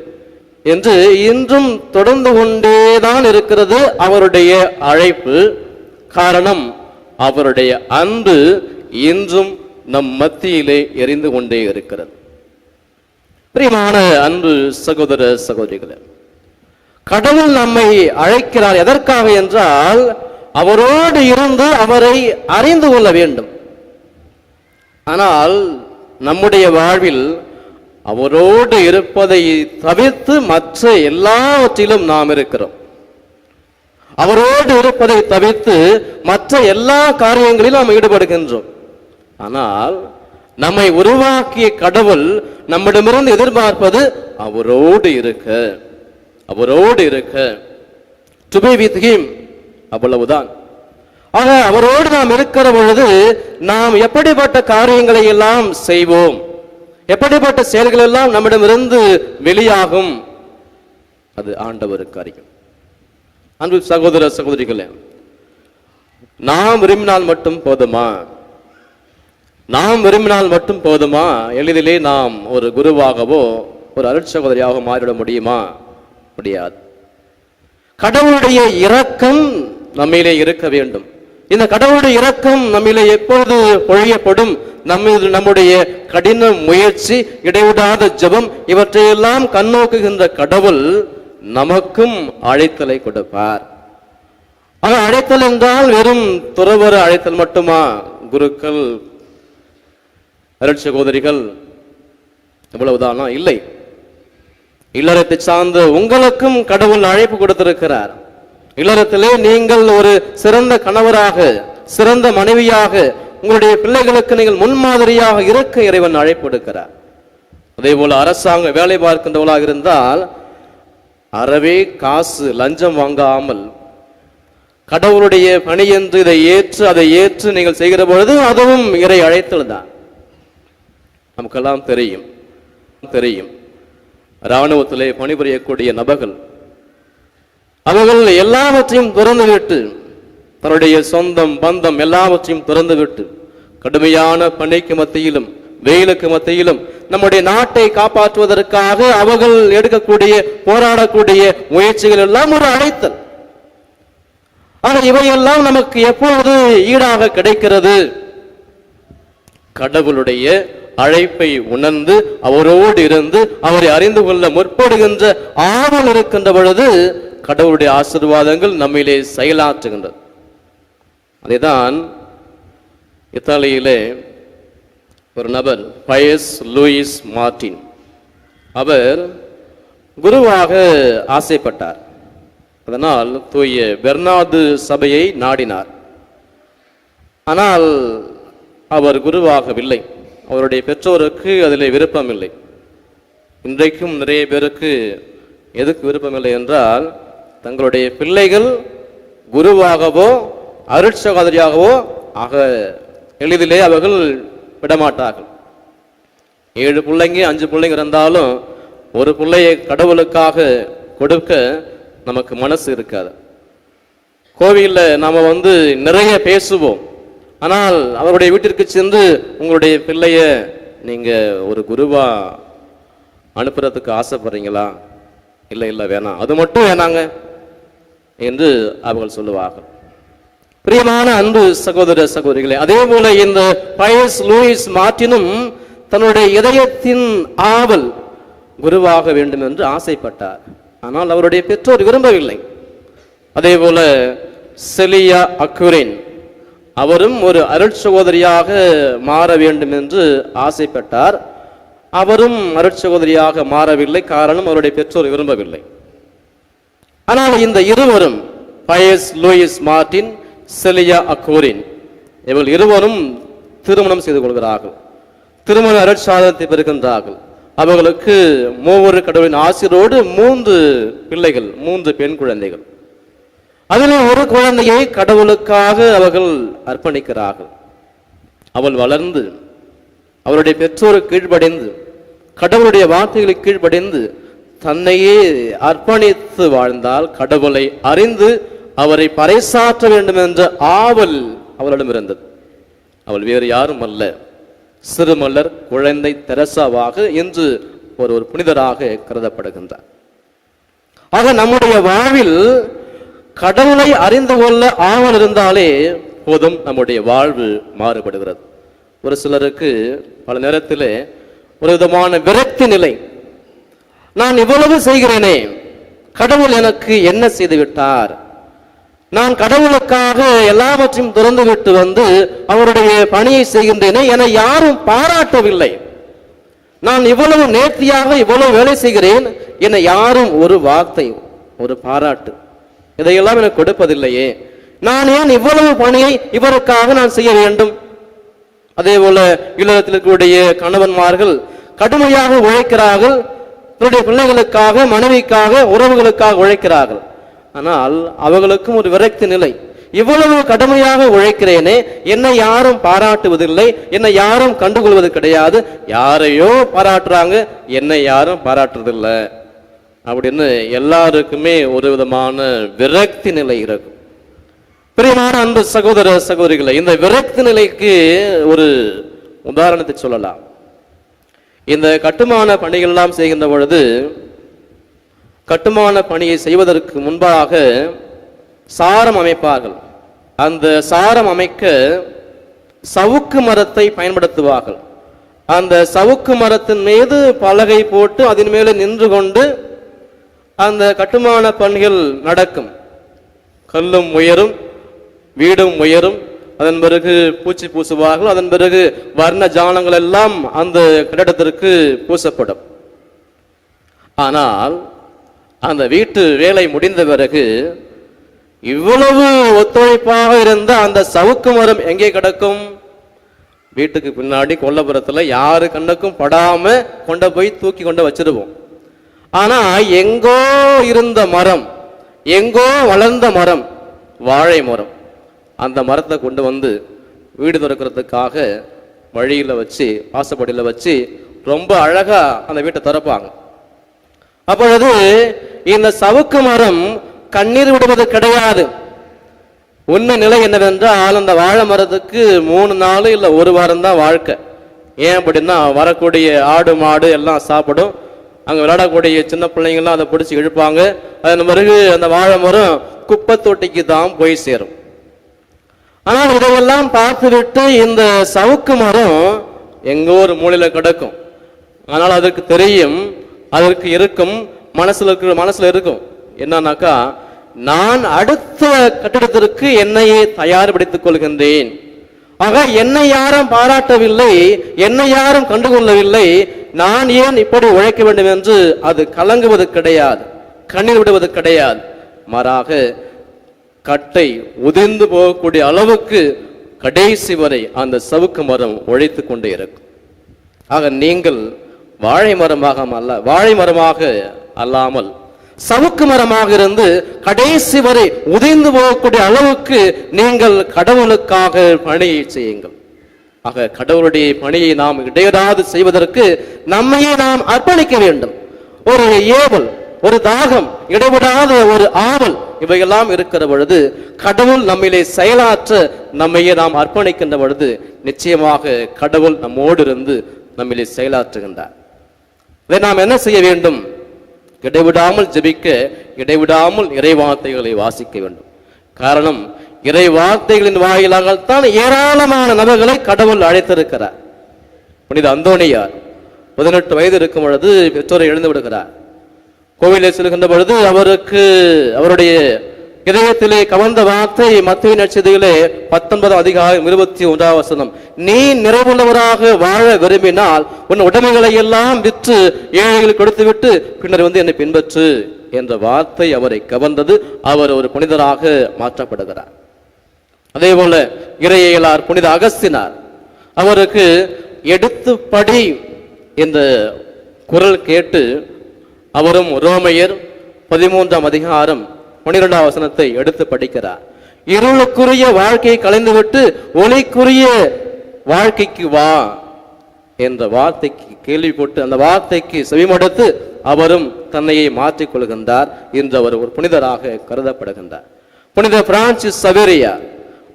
என்று இன்றும் தொடர்ந்து கொண்டேதான் இருக்கிறது அவருடைய அழைப்பு. காரணம், அவருடைய அன்பு இன்றும் நம் மத்தியிலே எரிந்து கொண்டே இருக்கிறது. பிரியமான அன்பு சகோதர சகோதரிகளே, கடவுள் நம்மை அழைக்கிறார். எதற்காக என்றால், அவரோடு இருந்து அவரை அறிந்து கொள்ள வேண்டும். ஆனால் நம்முடைய வாழ்வில் அவரோடு இருப்பதை தவிர்த்து மற்ற எல்லாவற்றிலும் நாம் இருக்கிறோம். அவரோடு இருப்பதை தவிர்த்து மற்ற எல்லா காரியங்களிலும் நாம் ஈடுபடுகின்றோம். ஆனால் நம்மை உருவாக்கிய கடவுள் நம்மிடமிருந்து எதிர்பார்ப்பது அவரோடு இருக்க, அவரோடு இருக்க, டு பி வித் ஹிம், அவ்வளவுதான். ஆக அவரோடு நாம் இருக்கிற பொழுது நாம் எப்படிப்பட்ட காரியங்களை எல்லாம் செய்வோம், எப்படிப்பட்ட செயல்கள் எல்லாம் நம்மிடமிருந்து வெளியாகும், அது ஆண்டவருக்கு அறியும். அன்பு சகோதர சகோதரிகளே, நாம் விரும்பினால் மட்டும் போதுமா? நாம் விரும்பினால் மட்டும் போதுமா? எளிதிலே நாம் ஒரு குருவாகவோ ஒரு அருட்சகோதரியாக மாறிவிட முடியுமா? முடியாது. கடவுளுடைய இரக்கம் நம்மிலே இருக்க வேண்டும். இந்த கடவுளுடைய இரக்கம் நம்மிலே எப்பொழுது பொழியப்படும்? நம்முடைய கடின முயற்சி, இடைவிடாத ஜெபம், இவற்றையெல்லாம் கண்ணோக்குகின்ற கடவுள் நமக்கும் அழைத்தலை கொடுப்பார். ஆக அழைத்தல் என்றால் வெறும் துறவர அழைத்தல் மட்டுமா? குருக்கள், அருட்சகோதரிகள் இவ்வளவுதானா? இல்லை. இல்லறத்தை சார்ந்த உங்களுக்கும் கடவுள் அழைப்பு கொடுத்திருக்கிறார். இல்லறத்திலே நீங்கள் ஒரு சிறந்த கணவராக, சிறந்த மனைவியாக உங்களுடைய பிள்ளைகளுக்கு நீங்கள் முன்மாதிரியாக இருக்க இறைவன் அழைப்பு எடுக்கிறார். அதே போல அரசாங்க வேலை பார்க்கின்றவர்களாக இருந்தால் அறவே காசு லஞ்சம் வாங்காமல் கடவுளுடைய பணி என்று அதை ஏற்று நீங்கள் செய்கிற பொழுது அதுவும் இறை அழைத்தல் தான். நமக்கெல்லாம் தெரியும் இராணுவத்திலே பணிபுரியக்கூடிய நபர்கள் அவர்கள் எல்லாவற்றையும் திறந்துவிட்டு தன்னுடைய சொந்தம் பந்தம் எல்லாவற்றையும் திறந்துவிட்டு கடுமையான பணிக்கு மத்தியிலும் வெயிலுக்கு மத்தியிலும் நம்முடைய நாட்டை காப்பாற்றுவதற்காக அவர்கள் எடுக்கக்கூடிய போராடக்கூடிய முயற்சிகள் எல்லாம் ஒரு அழைத்தல். ஆக இவையெல்லாம் நமக்கு எப்பொழுது ஈடாக கிடைக்கிறது? கடவுளுடைய அழைப்பை உணர்ந்து அவரோடு இருந்து அவரை அறிந்து கொள்ள முற்படுகின்ற ஆவல் இருக்கின்ற பொழுது கடவுளுடைய ஆசீர்வாதங்கள் நம்மிலே செயலாற்றுகின்றது. அதைதான் இத்தாலியிலே ஒரு நபர் பயஸ் லூயிஸ் மார்டின், அவர் குருவாக ஆசைப்பட்டார். அதனால் தூய பெர்னார்து சபையை நாடினார். ஆனால் அவர் குருவாகவில்லை. அவருடைய பெற்றோருக்கு அதில் விருப்பமில்லை. இன்றைக்கும் நிறைய பேருக்கு எதுக்கு விருப்பமில்லை என்றால், தங்களுடைய பிள்ளைகள் குருவாகவோ அருட்சகோதரியாகவோ ஆக எளிதிலே அவர்கள் விடமாட்டார்கள். 7 பிள்ளைங்க 5 பிள்ளைங்க இருந்தாலும் ஒரு பிள்ளையை கடவுளுக்காக கொடுக்க நமக்கு மனசு இருக்காது. கோவிலில் நாம் நிறைய பேசுவோம். ஆனால் அவருடைய வீட்டிற்கு சென்று உங்களுடைய பிள்ளைய நீங்க ஒரு குருவா அனுப்புறதுக்கு ஆசைப்படுறீங்களா? இல்லை வேணாம், அது மட்டும் வேணாங்க என்று அவர்கள் சொல்லுவார்கள். பிரியமான அன்பு சகோதர சகோதரிகளே, அதே போல இந்த பயஸ் லூயிஸ் மார்டினும் தன்னுடைய இதயத்தின் ஆவல் குருவாக வேண்டும் என்று ஆசைப்பட்டார். ஆனால் அவருடைய பெற்றோர் விரும்பவில்லை. அதே போல செலியா அக்குரின், அவரும் ஒரு அருட்சகோதரியாக மாற வேண்டும் என்று ஆசைப்பட்டார். அவரும் அருட்சகோதரியாக மாறவில்லை. காரணம், அவருடைய பெற்றோர் விரும்பவில்லை. ஆனால் இந்த இருவரும், பயஸ் லூயிஸ் மார்டின், செலியா அக்குரின், இவர்கள் இருவரும் திருமணம் செய்து கொள்கிறார்கள். திருமண அருட்சாதனத்தை பெறுகின்றார்கள். அவர்களுக்கு மூவரு கடவுளின் ஆசிரோடு 3 பிள்ளைகள், 3 பெண் குழந்தைகள். அதில் ஒரு குழந்தையை கடவுளுக்காக அவர்கள் அர்ப்பணிக்கிறார்கள். அவள் வளர்ந்து அவருடைய பெற்றோருக்கு கீழ்ப்படைந்து கடவுளுடைய வார்த்தைகளுக்கு கீழ்ப்படைந்து தன்னையே அர்ப்பணித்து வாழ்ந்தால் கடவுளை அறிந்து அவரை பறைசாற்ற வேண்டும் என்ற ஆவல் அவளிடம் இருந்தது. அவள் வேறு யாரும் அல்ல, சிறுமலர் குழந்தை தெரசாவாக இன்று ஒரு புனிதராக கருதப்படுகின்றார். ஆக நம்முடைய வாழ்வில் கடவுளை அறிந்து கொள்ள ஆவல் இருந்தாலே போதும், நம்முடைய வாழ்வு மாறுபடுகிறது. ஒரு சிலருக்கு பல நேரத்தில் ஒரு விதமான விரக்தி நிலை. நான் இவ்வளவு செய்கிறேனே, கடவுள் எனக்கு என்ன செய்து விட்டார்? நான் கடவுளுக்காக எல்லாவற்றையும் திறந்து விட்டு அவருடைய பணியை செய்கின்றேனே, என யாரும் பாராட்டவில்லை. நான் இவ்வளவு நேர்த்தியாக இவ்வளவு வேலை செய்கிறேன், என யாரும் ஒரு வார்த்தை, ஒரு பாராட்டு, இதையெல்லாம் எனக்கு கொடுப்பதில்லையே. நான் ஏன் இவ்வளவு பணியை இவருக்காக நான் செய்ய வேண்டும்? அதே போல இல்லத்தில் இருக்கக்கூடிய கணவன்மார்கள் கடுமையாக உழைக்கிறார்கள். தன்னுடைய பிள்ளைகளுக்காக, மனைவிக்காக, உறவுகளுக்காக உழைக்கிறார்கள். ஆனால் அவர்களுக்கும் ஒரு விரக்தி நிலை. இவ்வளவு கடுமையாக உழைக்கிறேனே, என்னை யாரும் பாராட்டுவதில்லை, என்னை யாரும் கண்டுகொள்வது கிடையாது. யாரையோ பாராட்டுறாங்க, என்னை யாரும் பாராட்டுறதில்லை அப்படின்னு எல்லாருக்குமே ஒரு விதமான விரக்தி நிலை இருக்கும். பிரியமான அன்பு சகோதர சகோதரிகளை, இந்த விரக்தி நிலைக்கு ஒரு உதாரணத்தை சொல்லலாம். இந்த கட்டுமான பணிகள் எல்லாம் செய்கின்ற பொழுது, கட்டுமான பணியை செய்வதற்கு முன்பாக சாரம் அமைப்பார்கள். அந்த சாரம் அமைக்க சவுக்கு மரத்தை பயன்படுத்துவார்கள். அந்த சவுக்கு மரத்தின் மீது பலகை போட்டு அதன் மேலே நின்று கொண்டு அந்த கட்டுமான பணிகள் நடக்கும். கல்லும் உயரும், வீடும் உயரும். அதன் பிறகு பூச்சி பூசுவார்கள். அதன் பிறகு வர்ண ஜானங்கள் எல்லாம் அந்த கட்டிடத்திற்கு பூசப்படும். ஆனால் அந்த வீட்டு வேலை முடிந்த பிறகு இவ்வளவு ஒத்துழைப்பாக இருந்த அந்த சவுக்கு மரம் எங்கே கிடக்கும்? வீட்டுக்கு பின்னாடி கொல்லப்புறத்துல யாரு கண்ணுக்கும் படாம கொண்டு போய் தூக்கி கொண்டு வச்சிருவோம். ஆனா எங்கோ இருந்த மரம், எங்கோ வளர்ந்த மரம் வாழை மரம். அந்த மரத்தை கொண்டு வந்து வீடு திறக்கிறதுக்காக வழியில வச்சு, வாசப்படியில வச்சு ரொம்ப அழகா அந்த வீட்டை திறப்பாங்க. அப்பொழுது இந்த சவுக்கு மரம் கண்ணீர் விடுவது கிடையாது. உண்மை நிலை என்னவென்றால், அந்த வாழை மரத்துக்கு 3 நாள் இல்லை 1 வாரம் தான் வாழ்க்கை. ஏன் அப்படின்னா, வரக்கூடிய ஆடு மாடு எல்லாம் சாப்பிடும். அங்கே விளையாடக்கூடிய சின்ன பிள்ளைங்கள்லாம் அதை பிடிச்சி இழுப்பாங்க. அதன் பிறகு அந்த வாழை மரம் குப்பை தொட்டிக்கு தான் போய் சேரும். ஆனால் இதையெல்லாம் பார்த்துவிட்டு இந்த சவுக்கு மரம் எங்கோ ஒரு மூலையில கிடக்கும். ஆனால் அதற்கு தெரியும், அதற்கு இருக்கும், மனசுல இருக்கும் என்னன்னாக்கா, நான் அடுத்த கட்டிடத்திற்கு என்னையே தயார்படுத்திக் கொள்கின்றேன். ஆக என்னை யாரும் பாராட்டவில்லை, என்னை யாரும் கண்டுகொள்ளவில்லை, நான் ஏன் இப்படி உழைக்க வேண்டும் என்று அது கலங்குவது கிடையாது, கண்ணீர் விடுவது கிடையாது. மாறாக கட்டை உதிர்ந்து போகக்கூடிய அளவுக்கு கடைசி வரை அந்த சவுக்கு மரம் உழைத்து கொண்டே இருக்கும். ஆக நீங்கள் வாழை மரமாக அல்லாமல் சவுக்கு மரமாக இருந்து கடைசி வரை உதிர்ந்து போகக்கூடிய அளவுக்கு நீங்கள் கடவுளுக்காக பணியை செய்யுங்கள். ஆக கடவுளுடைய பணியை நாம் இடையராது செய்வதற்கு நம்மையே நாம் அர்ப்பணிக்க வேண்டும். ஒரு ஏவல், ஒரு தாகம், இடைவிடாத ஒரு ஆவல், இவையெல்லாம் இருக்கிற பொழுது, கடவுள் நம்மிலே செயலாற்ற நம்மையே நாம் அர்ப்பணிக்கின்ற பொழுது, நிச்சயமாக கடவுள் நம்மோடு இருந்து நம்மிலே செயலாற்றுகின்றார். இதை நாம் என்ன செய்ய வேண்டும்? இடைவிடாமல் ஜெபிக்க, இடைவிடாமல் இறைவார்த்தைகளை வாசிக்க வேண்டும். காரணம், இறை வார்த்தைகளின் வாயிலாகத்தான் ஏராளமான நபர்களை கடவுள் அழைத்திருக்கிறார். புனித அந்தோணியார் 18 வயது இருக்கும் பொழுது பெற்றோரை எழுந்து விடுகிறார். கோவிலை செல்கின்ற பொழுது அவருடைய இதயத்திலே கவர்ந்த வார்த்தை மத்தேயு நற்செய்தியிலே 19 அதிகாரம் 21 நீ நிறைவுள்ளவராக வாழ விரும்பினால் உன் உடைமைகளை எல்லாம் விற்று ஏழைகளுக்கு கொடுத்துவிட்டு பின்னர் வந்து என்னை பின்பற்று என்ற வார்த்தை அவரை கவர்ந்தது. அவர் ஒரு புனிதராக மாற்றப்படுகிறார். அதே போல இறையியலார் புனித அகஸ்தினார், அவருக்கு எடுத்து படி என்ற குரல் கேட்டு அவரும் ரோமையர் 13 அதிகாரம் 12 எடுத்து படிக்கிறார். இருளுக்குரிய வாழ்க்கையை கலைந்துவிட்டு ஒளிக்குரிய வாழ்க்கைக்கு வா என்ற வார்த்தைக்கு கேள்வி போட்டு அந்த வார்த்தைக்கு செவிமடுத்து அவரும் தன்னையே மாற்றிக் கொள்கின்றார். இன்று அவர் ஒரு புனிதராக கருதப்படுகின்றார். புனித பிரான்சிஸ் சவேரியார்,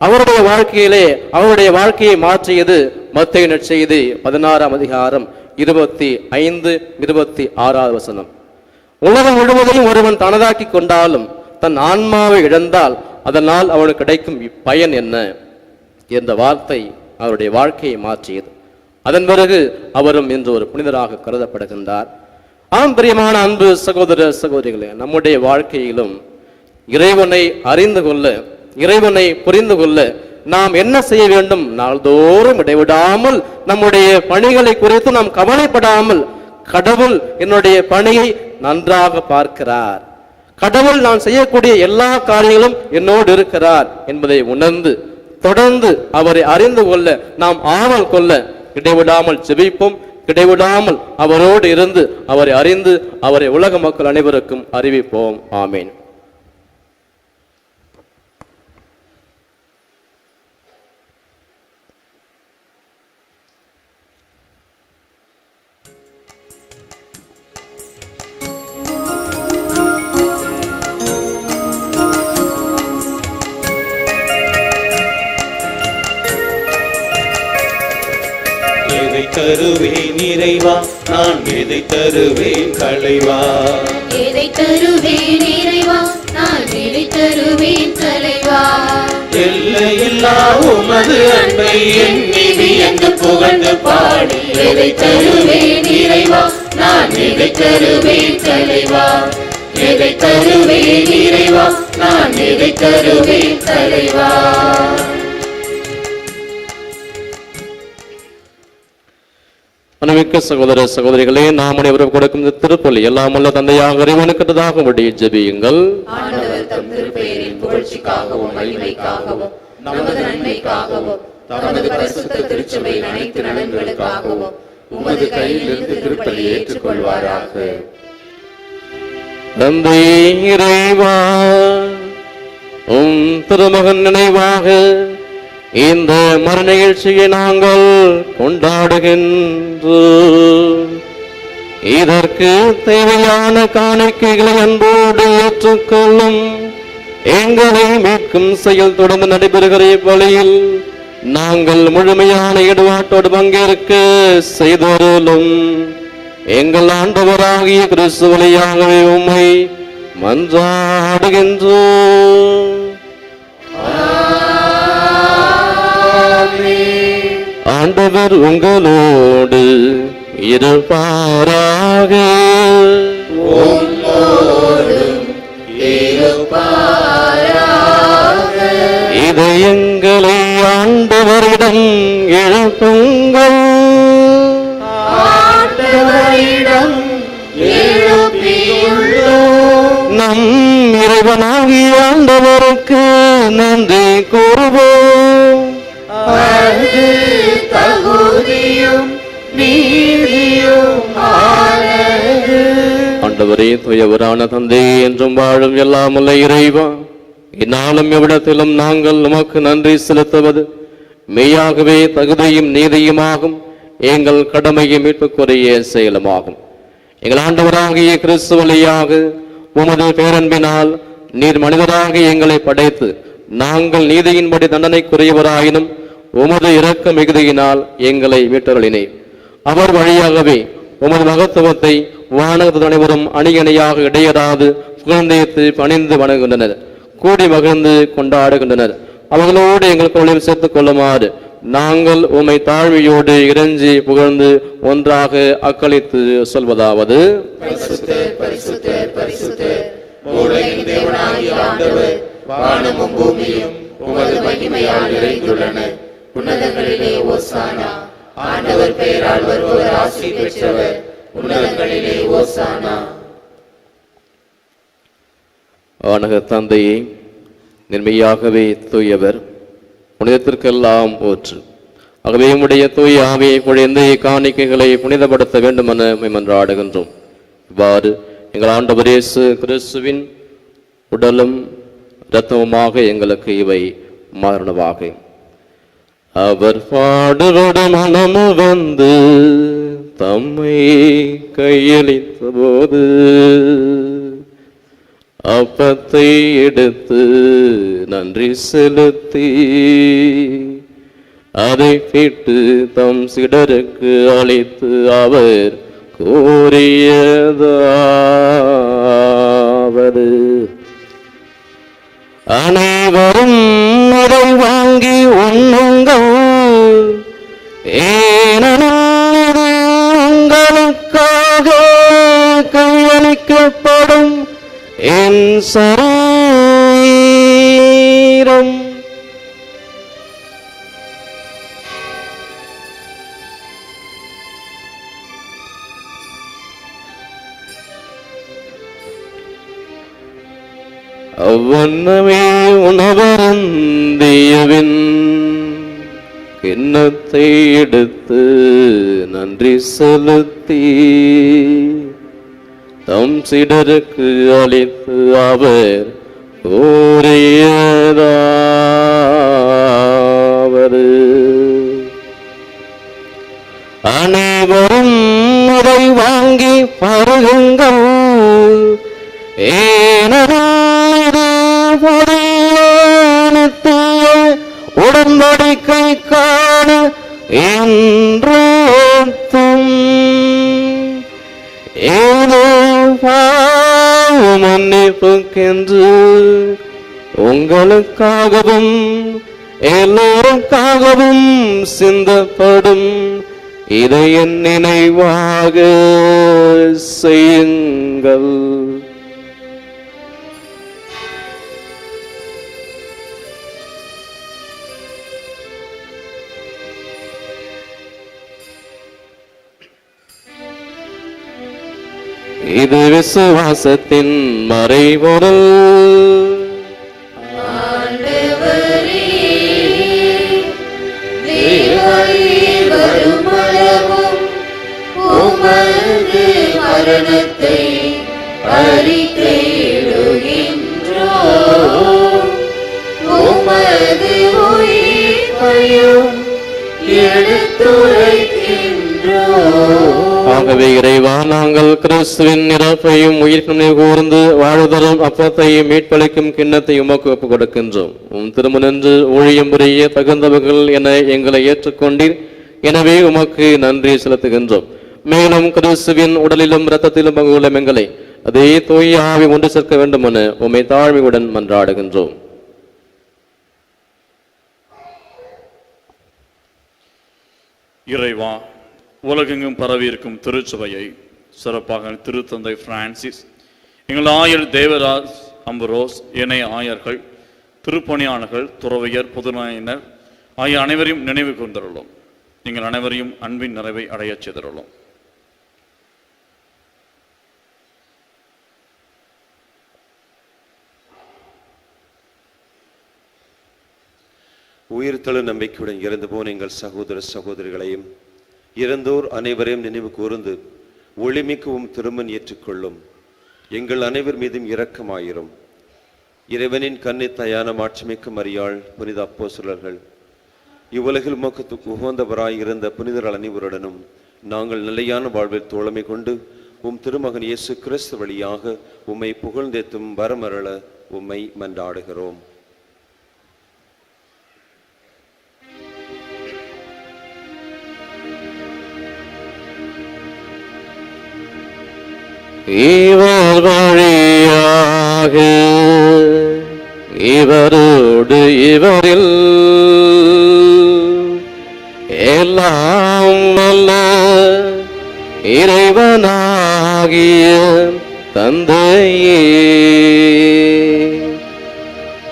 அவருடைய வாழ்க்கையை மாற்றியது மத்தேயு நற்செய்தி 16 அதிகாரம் 25, 26 உலகம் முழுவதையும் ஒருவன் தனதாக்கி கொண்டாலும் தன் ஆன்மாவை இழந்தால் அதனால் அவனுக்கு கிடைக்கும் பயன் என்ன என்ற வார்த்தை அவருடைய வாழ்க்கையை மாற்றியது. அதன் பிறகு அவரும் இன்று ஒரு புனிதராக கருதப்படுகின்றார். ஆம் பிரியமான அன்பு சகோதர சகோதரிகளே, நம்முடைய வாழ்க்கையிலும் இறைவனை அறிந்து கொள்ள, இறைவனை புரிந்து கொள்ள நாம் என்ன செய்ய வேண்டும்? நாள்தோறும் இடைவிடாமல் நம்முடைய பணிகளை குறித்து நாம் கவலைப்படாமல், கடவுள் என்னுடைய பணியை நன்றாக பார்க்கிறார், கடவுள் நான் செய்யக்கூடிய எல்லா காரியங்களும் என்னோடு இருக்கிறார் என்பதை உணர்ந்து தொடர்ந்து அவரை அறிந்து கொள்ள நாம் ஆவல் கொள்ள இடைவிடாமல் ஜெபிப்போம். இடைவிடாமல் அவரோடு இருந்து அவரை அறிந்து அவரை உலக மக்கள் அனைவருக்கும் அறிவிப்போம். ஆமீன். தருவேன் இறைவா, நான் எதை தருவேன் தலைவா? எதை தருவேன் இறைவா, நான் எதை தருவேன் தலைவா? எல்லையில்லா உமது அன்பை எண்ணி வியந்து புகழ்ந்து பாடி எதை தருவேன் இறைவா, நான் எதை தருவேன் தலைவா? எதை தருவேன் இறைவா, நான் எதை தருவேன் தலைவா? அன்புமிக்க சகோதர சகோதரிகளே, நாம் அனைவரும் கொடுக்கும் இந்த திருப்பலி எல்லாம் உள்ள தந்தையாக இறைவனுக்குதாக முடிய ஜெபியுங்கள். ஆண்டவர் தம் திருப்பெயரின் புகழ்ச்சிக்காகவும் மகிமைக்காகவும் நமது நன்மைக்காகவும் தமது பரிசுத்த திருச்சபையின் அனைத்து நலன்களுக்காகவும் உமது கையிலிருந்து திருப்பலியை ஏற்றுக்கொள்வாராக. தந்தை இறைவா, உம் திருமகன் நினைவாக இந்த மர நிகழ்ச்சியை நாங்கள் கொண்டாடுகின்றோம். இதற்கு தேவையான காணிக்கைகளை அன்போடு ஏற்றுக்கொள்ளும். எங்களை மீட்கும் செயல் தொடர்ந்து நடைபெறுகிற வழியில் நாங்கள் முழுமையான ஈடுபாட்டோடு பங்கேற்க செய்தருளும். எங்கள் ஆண்டவராகிய கிறிஸ்து வழியாகவே உம்மை மன்றாடுகின்றோம். ஆண்டவர் உங்களோடு இருப்பாராக. இதயங்களை ஆண்டவரிடம் எழுப்புங்கள். நம் இறைவனாகிய ஆண்டவருக்கு நன்றி கூறுவோம். ஆண்டவரே, தூயவரான தந்தை, என்றும் வாழும் எல்லாமுள்ள இறைவா, இந்நாளும் எவ்விடத்திலும் நாங்கள் உமக்கு நன்றி செலுத்துவது மெய்யாகவே தகுதியும் நீதியுமாகும். எங்கள் கடமையை மீட்புக்குரிய செயலுமாகும். எங்கள் ஆண்டவராகிய கிறிஸ்து வழியாக உமது பேரன்பினால் நீர் மனிதராக எங்களை படைத்து நாங்கள் நீதியின்படி தண்டனைக்குரியவராயினும் உமது இரக்க மிகுதியினால் எங்களை மீட்டருளினீர். அவர் வழியாகவே உமது மகத்துவத்தை வானகத்து அனைவரும் அணியணியாக இடையராது புகழ்ந்தேத்து பணிந்து வணங்குகின்றனர், கூடி மகிழ்ந்து கொண்டாடுகின்றனர். அவர்களோடு எங்கள் தொழில் சேர்த்துக் கொள்ளுமாறு நாங்கள் உம்மை தாழ்மையோடு இறைஞ்சி புகழ்ந்து ஒன்றாக அக்களித்து சொல்வதாவது: வானமும் பூமியும் உமது மகிமையால் நிறைந்துள்ளன. உன்னதங்களிலே ஓசானா. ஆண்டவர் பெயரால் வருபவர் ஆசி பெற்றவர். உன்னதங்களிலே ஓசானா. ஆனக தந்தையே, நிர்மையாகவே தூயவர், புனிதத்திற்கெல்லாம் போற்று. ஆகவே உம்முடைய தூய ஆவியை பொழிந்து காணிக்கைகளை புனிதப்படுத்த வேண்டும் என மன்றாடுகின்றோம். இவ்வாறு எங்கள் ஆண்டவர் இயேசு கிறிஸ்துவின் உடலும் இரத்தமுமாக எங்களுக்கு இவை மாறுனவாக. அவர் பாடுபட மனமு வந்து தம்மை கையளித்த போது அப்பத்தை எடுத்து நன்றி செலுத்தி அதை பிட்டு தம் சிடருக்கு அளித்து அவர் கூறியதாவது: அனைவரும் இதை வாங்கி உண்ணுங்கள், ஏனெனில் இது உங்களுக்காக கையளிக்கப்படும் என் சரீரம். அவ்வண்ணமே உணவருந்தியவின் கிண்ணத்தை எடுத்து நன்றி செலுத்தி தம் சிடருக்கு அளித்து அவர் கூறியதாவது: அனைவரும் அதை வாங்கி பருகுங்கள், ஏனெனில் உடன்படிக்கை காண என்றும் ஏதோ மன்னிப்புக்கென்று உங்களுக்காகவும் எல்லோருக்காகவும் சிந்தப்படும் இதை என் நினைவாக செய்யுங்கள். இது விசுவாசத்தின் மறைபொருள். ஆண்டவரே, உமது மரணத்தை அறிக்கையிடுகின்றோம், உமது உயிர்ப்பையும் எடுத்துரைக்கின்றோம். ஆகவே இறைவா, நாங்கள் கிறிஸ்துவின் இறப்பையும் உயிர்ப்பினை கூர்ந்து வாழ்தரும் அப்பத்தையும் மீட்பளிக்கும் கிண்ணத்தை உமக்கு ஒப்புக் கொடுக்கின்றோம். திருமணன்று ஊழியம் புரிய தகுந்தவர்கள் என எங்களை ஏற்றுக்கொண்டீர். எனவே உமக்கு நன்றி செலுத்துகின்றோம். மேலும் கிறிஸ்துவின் உடலிலும் இரத்தத்திலும் பங்குள்ள எங்களை அதே தூய ஆவி ஒன்று சேர்க்க வேண்டும் என உம்மை தாழ்மையுடன் மன்றாடுகின்றோம். இறைவா, உலகெங்கும் பரவியிருக்கும் திருச்சபையை, சிறப்பாக திருத்தந்தை பிரான்சிஸ், எங்கள் ஆயர் தேவராஜ் அம்பரோஸ், இணை ஆயர்கள், திருப்பணியாளர்கள், துறவியர், பொதுநயினர் ஆகிய அனைவரையும் நினைவு கூர்ந்தருளும். நீங்கள் அனைவரையும் அன்பின் நிறைவை அடையச் செய்தருளும். உயிர்த்தெழு நம்பிக்கையுடன் இறந்து போன எங்கள் சகோதர சகோதரிகளையும் இறந்தோர் அனைவரையும் நினைவு கூர்ந்து ஒளிமிக்கவும் திருமண் ஏற்றுக்கொள்ளும். எங்கள் அனைவர் மீதும் இரக்கமாயிரும். இறைவனின் கன்னித்தாயான மாட்சிமிக்க மரியாள், புனித அப்போஸ்தலர்கள், இவ்வுலகில் உமக்கு உகந்தவராய் இருந்த புனிதர் அனைவருடனும் நாங்கள் நிலையான வாழ்வில் தோழமை கொண்டு உம் திருமகன் இயேசு கிறிஸ்து வழியாக உம்மை புகழ்ந்தேத்தும் வரமருள உம்மை மன்றாடுகிறோம். இவர் வழியாக இவரோடு இவரில் எல்லாம் வல்ல இறைவனாகிய தந்தையே,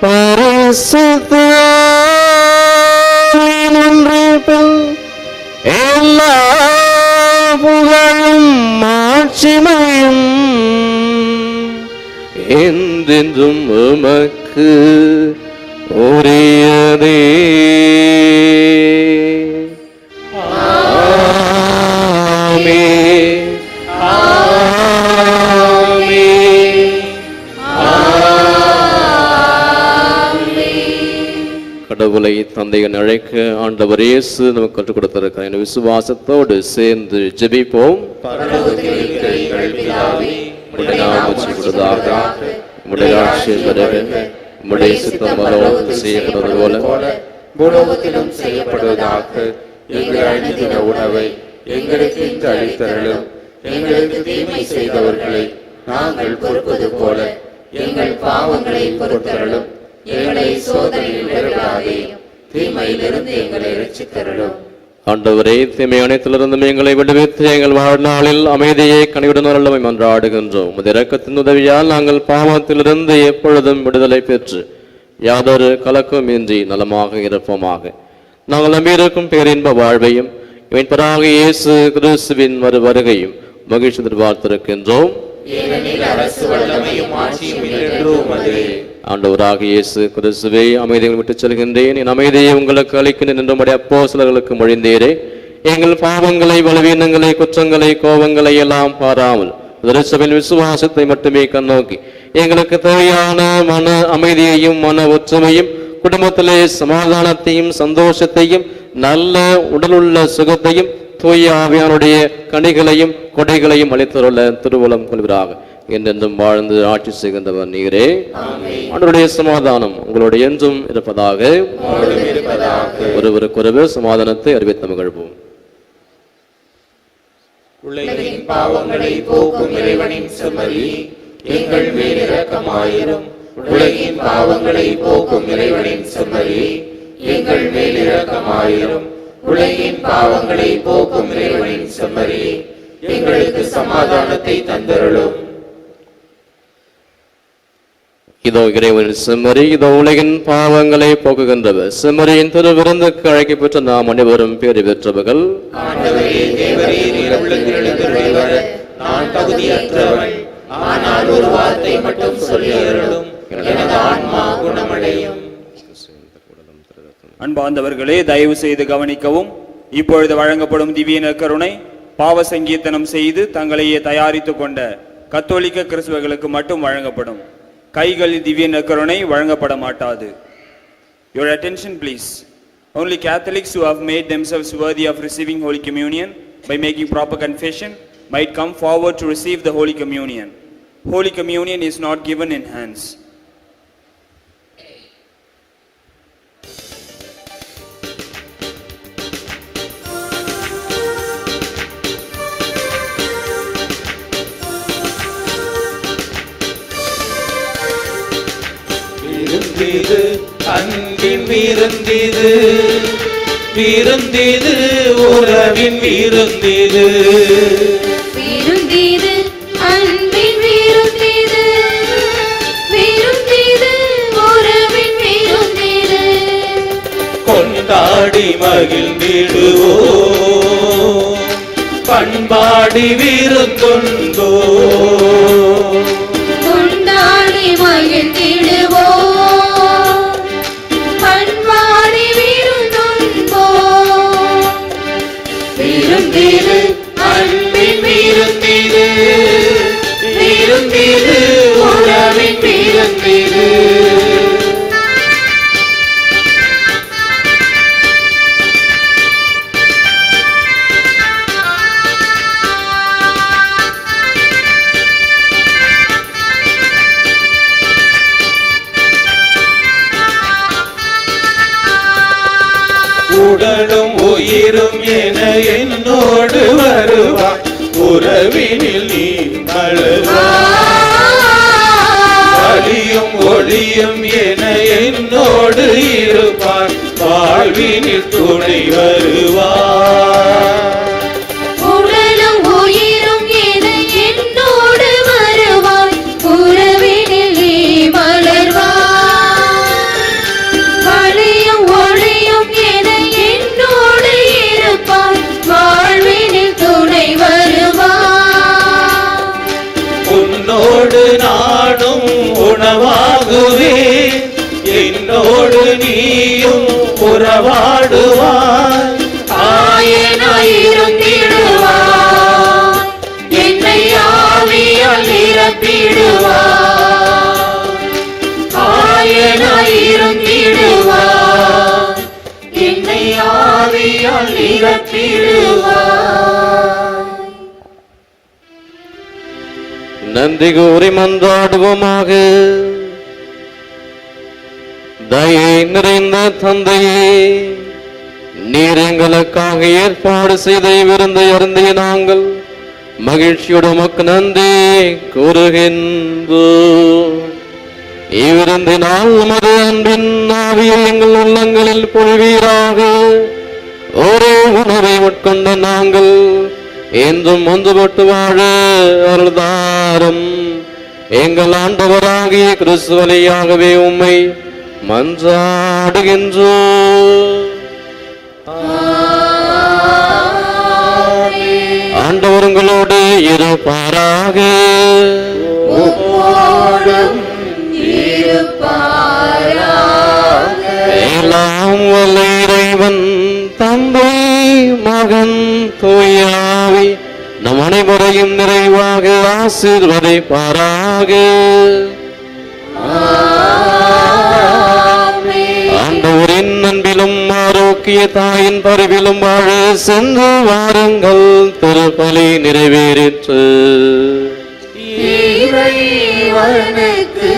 பரிசுத்த ஆவியின் எல்லா புகழும் மாட்சிமையும் என்றென்றும் உமக்கு உரியதே. ஆமென். கடவுளை தந்தையை அழைக்க ஆண்டவர் இயேசு நமக்கு கற்றுக் கொடுத்திருக்கிறார். இந்த விசுவாசத்தோடு சேர்ந்து ஜெபிப்போம். செய்யப்படுவது போல பூலோகத்திலும் செய்யப்படுவதாக. எங்கள் அனுதின உணவை எங்களுக்கு இன்று அளித்தருளும். எங்களுக்கு தீமை செய்தவர்களை நாங்கள் பொறுப்பது போல எங்கள் பாவங்களை பொறுத்தருளும். எங்களை சோதனையில் விடவிடாதேயும், தீமையிலிருந்து எங்களை ரட்சித்தருளும். ஆண்டவரே, தீமை அனைத்திலிருந்தும் எங்களை விடுவித்து எங்கள் வாழ்நாளில் அமைதியை கனிவுடன் அருளவை மன்றாடுகின்றோம். உமது இரக்கத்தின் உதவியால் நாங்கள் பாவத்திலிருந்து எப்பொழுதும் விடுதலை பெற்று யாதொரு கலக்கம் இன்றி நலமாக இருப்போமாக. நாங்கள் நம்பியிருக்கும் பேரின்ப வாழ்வையும் மீட்பராக இயேசு கிறிஸ்துவின் வருகையும் மகிழ்ச்சி எதிர்பார்த்திருக்கின்றோம். ஆண்டவராக இயேசு கிறிஸ்துவே, அமைதியை விட்டுச் செல்கின்றேன், என் அமைதியை உங்களுக்கு அளிக்கின்றேன் என்று உம்முடைய அப்போஸ்தலர்களுக்கு மொழிந்தீரே. எங்கள் பாவங்களை, பலவீனங்களை, குற்றங்களை, கோபங்களை எல்லாம் பாராமல் திருச்சபையின் விசுவாசத்தை மட்டுமே கண்ணோக்கி எங்களுக்கு தேவையான மன அமைதியையும் மன ஒற்றுமையும் குடும்பத்திலே சமாதானத்தையும் சந்தோஷத்தையும் நல்ல உடலுள்ள சுகத்தையும் தூய ஆவியானுடைய கனிகளையும் கொடைகளையும் அளித்துள்ள திருவுளம் கொள்வீராக. என்றென்றும் வாழ்ந்து ஆட்சி செய்கின்றவர் நீரே. ஆண்டவருடைய சமாதானம் உங்களுடைய என்றும் இருப்பதாக. ஒருவருக்கொருவர் சமாதானத்தை அறிவித்த மகிழ்வோம். உலகின் பாவங்களை போக்கும் இறைவனின் செம்மறி, எங்கள் மேல் இரக்கமாயிரும். உலகின் பாவங்களை போக்கும் இறைவனின் செம்மறி, எங்கள் மேல் இரக்கமாயிரும். உலகின் பாவங்களை போக்கும் இறைவனின் செம்மறி, எங்களுக்கு சமாதானத்தை தந்தருளும். இதோ இறைவனின் செம்மறி, இதோ உலகின் பாவங்களை போக்குகின்றவர். செம்மறியின் திருவிருந்துக்கு அழைக்கப்பெற்ற நாம் அனைவரும் பேறு பெற்றவர்கள். ஆண்டவரே, தேவரே, நீர் உள்ளத்திலிருந்து வர நான் தகுதியற்றவன். ஆனால் ஒரு வார்த்தை மட்டும் சொல்லி அருளும், எனது ஆன்மா குணமடையும். அன்பார்ந்தவர்களே, தயவு செய்து கவனிக்கவும். இப்பொழுது வழங்கப்படும் திவ்ய கருணை பாவ சங்கீர்த்தனம் செய்து தங்களையே தயாரித்து கொண்ட கத்தோலிக்க கிறிஸ்தவர்களுக்கு மட்டும் வழங்கப்படும். கைகளில் திவ்ய நற்கருணை வழங்கப்பட மாட்டாது. Your attention please. Only Catholics who have made themselves worthy of receiving Holy Communion by making proper confession might come forward to receive the Holy Communion. Holy Communion is not given in hands. விருந்திது அன்பின் விருந்திது, விருந்திது உறவின் விருந்திது, விருந்திது அன்பின் விருந்திது, விருந்திது உறவின் விருந்திது. கொண்டாடி மகிழ்ந்திடுவோம் பண்பாடி விருந்துண்டோ, கொண்டாடி மகிழ்ந்திடுவோம் பண்பாடி விருந்துண்போம். விருந்திது அன்பின் விருந்திது, விருந்திது உறவின் விருந்திது. உடலும் உயிரும் என என்னோடு வருவாய், உறவினில் நீ மலர்வாய். வலியும் ஒளியும் என என்னோடு இருப்பாய், வாழ்வினில் துணை வருவாய். உடலும் உயிரும் என என்னோடு வருவாய், உறவினில் நீ மலர்வாய். வலியும் ஒளியும் என என்னோடு இருப்பாய், வாழ்வினில் துணை வருவாய். உன்னோடு நானும் உணவாகுவேன், என்னோடு நீயும் உறவாடுவாய். ஆயனாயிருந்திடுவாய், என்னை ஆவியால் நிரப்பிடுவாய். ஆயனாயிருந்திடுவாய், என்னை ஆவியால் நிரப்பிடுவாய். நன்றி கூறி மன்றாடுவோமாக. தயை நிறைந்த தந்தையே, நீர் எங்களுக்காக ஏற்பாடு செய்த விருந்தை அருந்திய நாங்கள் மகிழ்ச்சியோடு உமக்கு நன்றி கூறுகின்றோம். இவ்விருந்தினால் உமது அன்பின் ஆவியை எங்கள் உள்ளங்களில் பொழிவீராக. ஒரே உணவை உட்கொண்ட நாங்கள் என்றும் ஒன்றுபட்டு வாழ அருள்தாரும். எங்கள் ஆண்டவராகிய கிறிஸ்து வழியாகவே உம்மை மன்றாடுகின்றோம். ஆண்டவர் உங்களோடு இருப்பாராக. உம்மோடும் இருப்பாராக. எல்லாம் வல்ல இறைவன் தந்தை மகன் தூயாவி நம் அனைவரையும் நிறைவாக ஆசீர்வதிப்பாராக. ஆண்டவரின் அன்பிலும் ஆரோக்கிய தாயின் பரிவிலும் வாழ சென்று வாருங்கள். திருப்பலி நிறைவேறிற்று. இறைவனுக்கு